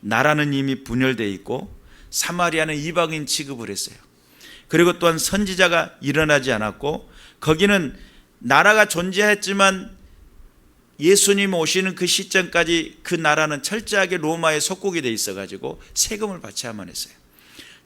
나라는 이미 분열되어 있고 사마리아는 이방인 취급을 했어요. 그리고 또한 선지자가 일어나지 않았고 거기는 나라가 존재했지만 예수님 오시는 그 시점까지 그 나라는 철저하게 로마의 속국이 되어 있어가지고 세금을 바쳐야만 했어요.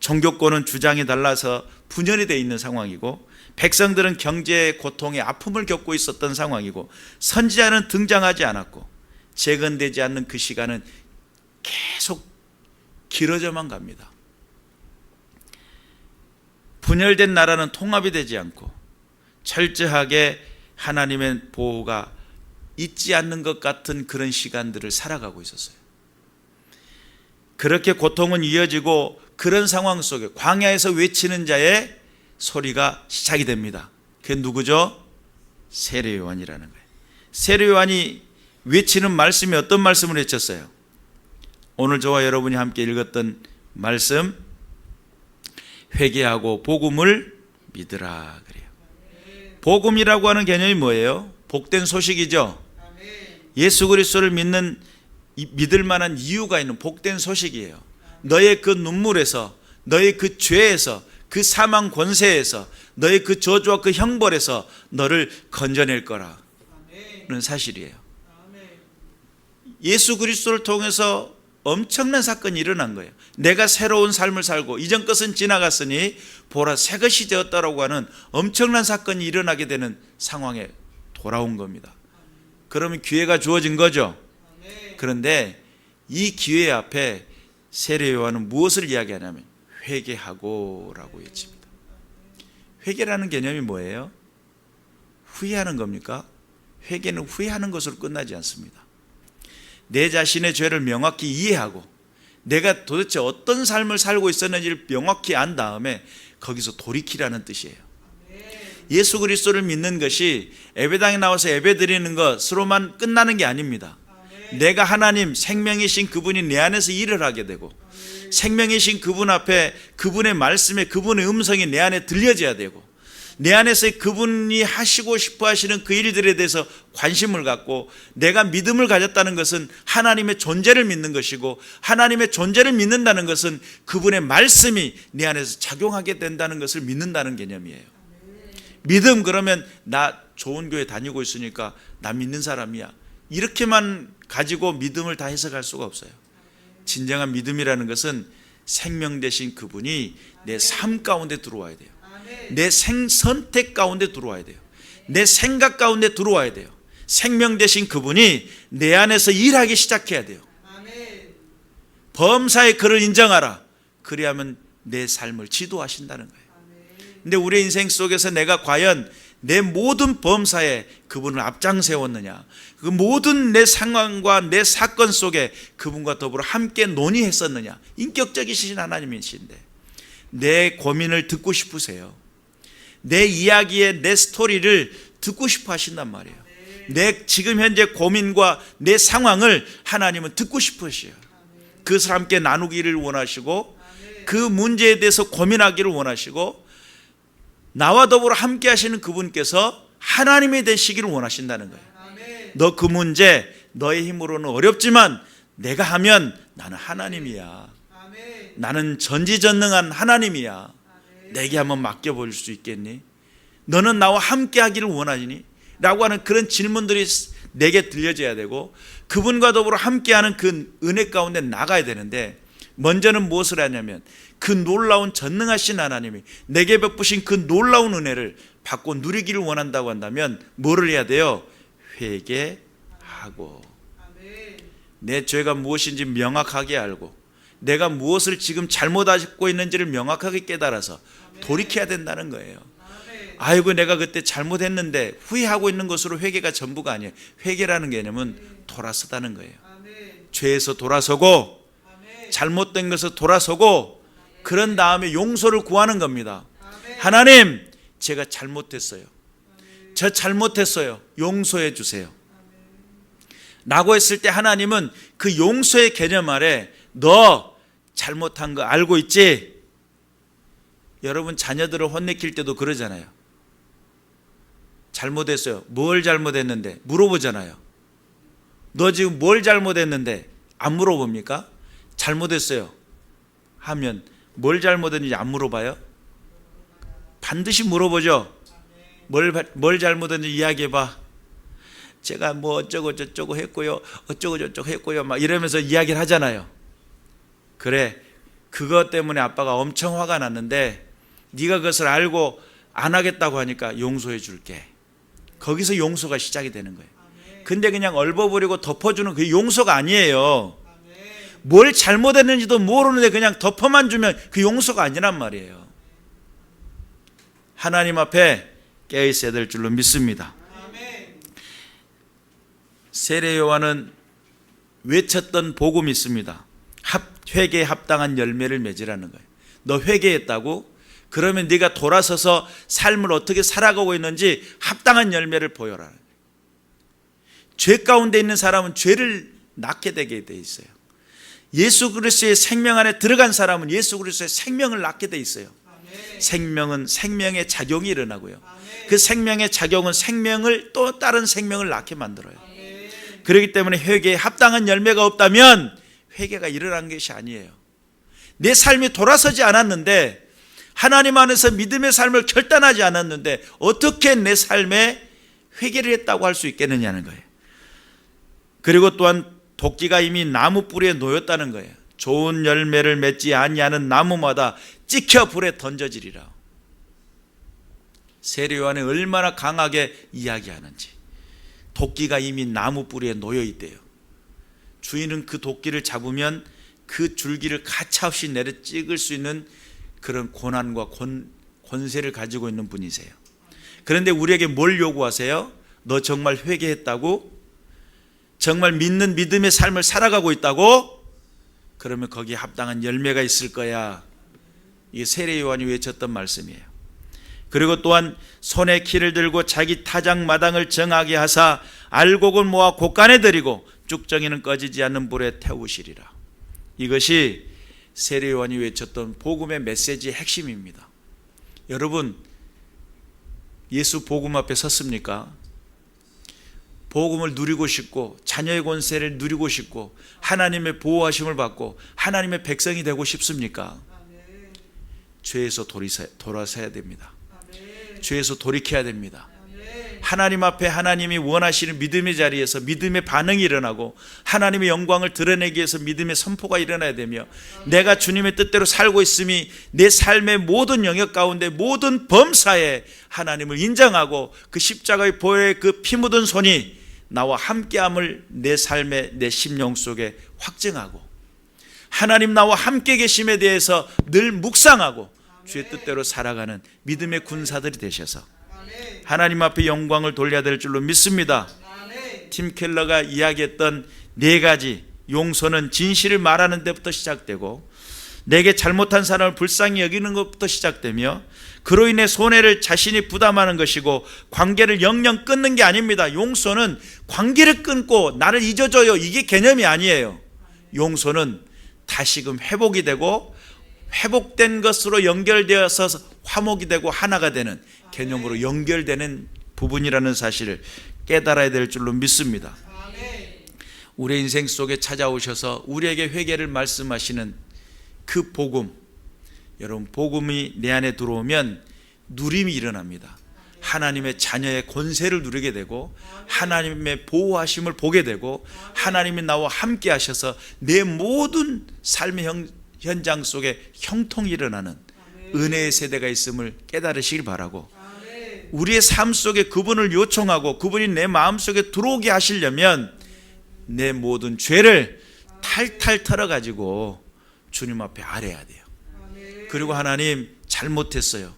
종교권은 주장이 달라서 분열이 되어 있는 상황이고 백성들은 경제의 고통에 아픔을 겪고 있었던 상황이고 선지자는 등장하지 않았고 재건되지 않는 그 시간은 계속 길어져만 갑니다. 분열된 나라는 통합이 되지 않고 철저하게 하나님의 보호가 있지 않는 것 같은 그런 시간들을 살아가고 있었어요. 그렇게 고통은 이어지고 그런 상황 속에 광야에서 외치는 자의 소리가 시작이 됩니다. 그게 누구죠? 세례 요한이라는 거예요. 세례 요한이 외치는 말씀이 어떤 말씀을 외쳤어요? 오늘 저와 여러분이 함께 읽었던 말씀, 회개하고 복음을 믿으라 그래요. 복음이라고 하는 개념이 뭐예요? 복된 소식이죠. 예수 그리스도를 믿을 만한 이유가 있는 복된 소식이에요. 너의 그 눈물에서, 너의 그 죄에서, 그 사망 권세에서, 너의 그 저주와 그 형벌에서 너를 건져낼 거라는 사실이에요. 예수 그리스도를 통해서 엄청난 사건이 일어난 거예요. 내가 새로운 삶을 살고 이전 것은 지나갔으니 보라 새 것이 되었다라고 하는 엄청난 사건이 일어나게 되는 상황에 돌아온 겁니다. 그러면 기회가 주어진 거죠. 그런데 이 기회 앞에 세례 요한은 무엇을 이야기하냐면 회개하고라고 외칩니다. 회개라는 개념이 뭐예요? 후회하는 겁니까? 회개는 후회하는 것으로 끝나지 않습니다. 내 자신의 죄를 명확히 이해하고 내가 도대체 어떤 삶을 살고 있었는지를 명확히 안 다음에 거기서 돌이키라는 뜻이에요. 예수 그리스도를 믿는 것이 예배당에 나와서 예배 드리는 것으로만 끝나는 게 아닙니다. 내가 하나님 생명이신 그분이 내 안에서 일을 하게 되고 생명이신 그분 앞에 그분의 말씀에 그분의 음성이 내 안에 들려져야 되고 내 안에서 그분이 하시고 싶어 하시는 그 일들에 대해서 관심을 갖고 내가 믿음을 가졌다는 것은 하나님의 존재를 믿는 것이고 하나님의 존재를 믿는다는 것은 그분의 말씀이 내 안에서 작용하게 된다는 것을 믿는다는 개념이에요. 믿음 그러면 나 좋은 교회 다니고 있으니까 나 믿는 사람이야 이렇게만 가지고 믿음을 다 해석할 수가 없어요. 진정한 믿음이라는 것은 생명 되신 그분이 내 삶 가운데 들어와야 돼요. 내 선택 가운데 들어와야 돼요. 내 생각 가운데 들어와야 돼요. 생명 되신 그분이 내 안에서 일하기 시작해야 돼요. 범사의 그를 인정하라. 그리하면 내 삶을 지도하신다는 거예요. 근데 우리의 인생 속에서 내가 과연 내 모든 범사에 그분을 앞장 세웠느냐, 그 모든 내 상황과 내 사건 속에 그분과 더불어 함께 논의했었느냐. 인격적이신 하나님이신데 내 고민을 듣고 싶으세요. 내 이야기에 내 스토리를 듣고 싶어 하신단 말이에요. 내 지금 현재 고민과 내 상황을 하나님은 듣고 싶으셔요. 그것을 함께 나누기를 원하시고 그 문제에 대해서 고민하기를 원하시고 나와 더불어 함께 하시는 그분께서 하나님이 되시기를 원하신다는 거예요. 너 그 문제 너의 힘으로는 어렵지만 내가 하면 나는 하나님이야. 나는 전지전능한 하나님이야. 내게 한번 맡겨볼 수 있겠니? 너는 나와 함께 하기를 원하니? 라고 하는 그런 질문들이 내게 들려져야 되고 그분과 더불어 함께하는 그 은혜 가운데 나가야 되는데 먼저는 무엇을 하냐면 그 놀라운 전능하신 하나님이 내게 베푸신 그 놀라운 은혜를 받고 누리기를 원한다고 한다면 뭐를 해야 돼요? 회개하고 내 죄가 무엇인지 명확하게 알고 내가 무엇을 지금 잘못하고 있는지를 명확하게 깨달아서 돌이켜야 된다는 거예요. 아이고 내가 그때 잘못했는데 후회하고 있는 것으로 회개가 전부가 아니에요. 회개라는 개념은 돌아서다는 거예요. 죄에서 돌아서고 잘못된 것에서 돌아서고 그런 다음에 용서를 구하는 겁니다. 하나님 제가 잘못했어요. 저 잘못했어요. 용서해 주세요. 라고 했을 때 하나님은 그 용서의 개념 아래 너 잘못한 거 알고 있지? 여러분 자녀들을 혼내킬 때도 그러잖아요. 잘못했어요. 뭘 잘못했는데 물어보잖아요. 너 지금 뭘 잘못했는데 안 물어봅니까? 잘못했어요 하면 뭘 잘못했는지 안 물어봐요? 반드시 물어보죠. 뭘 잘못했는지 이야기해봐. 제가 뭐 어쩌고 저쩌고 했고요, 어쩌고 저쩌고 했고요 막 이러면서 이야기를 하잖아요. 그래, 그것 때문에 아빠가 엄청 화가 났는데 네가 그것을 알고 안 하겠다고 하니까 용서해 줄게. 거기서 용서가 시작이 되는 거예요. 근데 그냥 얼버무리고 덮어주는 그게 용서가 아니에요. 뭘 잘못했는지도 모르는데 그냥 덮어만 주면 그 용서가 아니란 말이에요. 하나님 앞에 깨어있어야 될 줄로 믿습니다. 세례 요한은 외쳤던 복음이 있습니다. 회개에 합당한 열매를 맺으라는 거예요. 너 회개했다고? 그러면 네가 돌아서서 삶을 어떻게 살아가고 있는지 합당한 열매를 보여라. 죄 가운데 있는 사람은 죄를 낳게 되게 돼 있어요. 예수 그리스도의 생명 안에 들어간 사람은 예수 그리스도의 생명을 낳게 돼 있어요. 생명은 생명의 작용이 일어나고요. 그 생명의 작용은 생명을 또 다른 생명을 낳게 만들어요. 그렇기 때문에 회개에 합당한 열매가 없다면 회개가 일어난 것이 아니에요. 내 삶이 돌아서지 않았는데, 하나님 안에서 믿음의 삶을 결단하지 않았는데 어떻게 내 삶에 회개를 했다고 할 수 있겠느냐는 거예요. 그리고 또한 도끼가 이미 나무 뿌리에 놓였다는 거예요. 좋은 열매를 맺지 아니하는 나무마다 찍혀 불에 던져지리라. 세례 요한이 얼마나 강하게 이야기하는지. 도끼가 이미 나무 뿌리에 놓여 있대요. 주인은 그 도끼를 잡으면 그 줄기를 가차없이 내려 찍을 수 있는 그런 고난과 권세를 가지고 있는 분이세요. 그런데 우리에게 뭘 요구하세요? 너 정말 회개했다고? 정말 믿는 믿음의 삶을 살아가고 있다고? 그러면 거기에 합당한 열매가 있을 거야. 이게 세례 요한이 외쳤던 말씀이에요. 그리고 또한 손에 키를 들고 자기 타작 마당을 정하게 하사 알곡을 모아 곳간에 들이고 쭉정이는 꺼지지 않는 불에 태우시리라. 이것이 세례 요한이 외쳤던 복음의 메시지의 핵심입니다. 여러분, 예수 복음 앞에 섰습니까? 복음을 누리고 싶고 자녀의 권세를 누리고 싶고 하나님의 보호하심을 받고 하나님의 백성이 되고 싶습니까? 죄에서 돌아서야 됩니다. 죄에서 돌이켜야 됩니다. 하나님 앞에 하나님이 원하시는 믿음의 자리에서 믿음의 반응이 일어나고 하나님의 영광을 드러내기 위해서 믿음의 선포가 일어나야 되며, 내가 주님의 뜻대로 살고 있음이 내 삶의 모든 영역 가운데 모든 범사에 하나님을 인정하고 그 십자가의 보혈의 그 피 묻은 손이 나와 함께함을 내 삶의 내 심령 속에 확증하고 하나님 나와 함께 계심에 대해서 늘 묵상하고 주의 뜻대로 살아가는 믿음의 군사들이 되셔서 하나님 앞에 영광을 돌려야 될 줄로 믿습니다. 팀 켈러가 이야기했던 네 가지 용서는 진실을 말하는 데부터 시작되고, 내게 잘못한 사람을 불쌍히 여기는 것부터 시작되며, 그로 인해 손해를 자신이 부담하는 것이고 관계를 영영 끊는 게 아닙니다. 용서는 관계를 끊고 나를 잊어줘요, 이게 개념이 아니에요. 용서는 다시금 회복이 되고 회복된 것으로 연결되어서 화목이 되고 하나가 되는 개념으로 연결되는 부분이라는 사실을 깨달아야 될 줄로 믿습니다. 우리의 인생 속에 찾아오셔서 우리에게 회개를 말씀하시는 그 복음, 여러분, 복음이 내 안에 들어오면 누림이 일어납니다. 하나님의 자녀의 권세를 누리게 되고 하나님의 보호하심을 보게 되고 하나님이 나와 함께 하셔서 내 모든 삶의 현장 속에 형통이 일어나는 은혜의 세대가 있음을 깨달으시길 바라고, 우리의 삶 속에 그분을 요청하고 그분이 내 마음속에 들어오게 하시려면 내 모든 죄를 탈탈 털어가지고 주님 앞에 아뢰야 돼요. 그리고 하나님, 잘못했어요,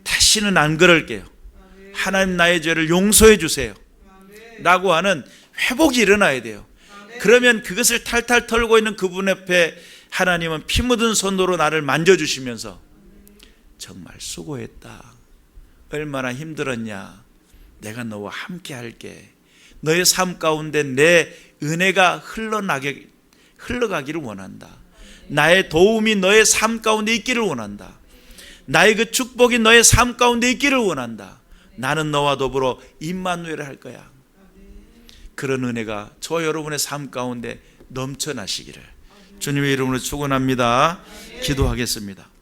다시는 안 그럴게요, 하나님 나의 죄를 용서해 주세요 라고 하는 회복이 일어나야 돼요. 그러면 그것을 탈탈 털고 있는 그분 앞에 하나님은 피 묻은 손으로 나를 만져주시면서 정말 수고했다, 얼마나 힘들었냐, 내가 너와 함께 할게, 너의 삶 가운데 내 은혜가 흘러가기를 원한다, 나의 도움이 너의 삶 가운데 있기를 원한다, 나의 그 축복이 너의 삶 가운데 있기를 원한다, 나는 너와 더불어 임마누엘을 할 거야. 그런 은혜가 저 여러분의 삶 가운데 넘쳐나시기를 주님의 이름으로 축원합니다. 기도하겠습니다.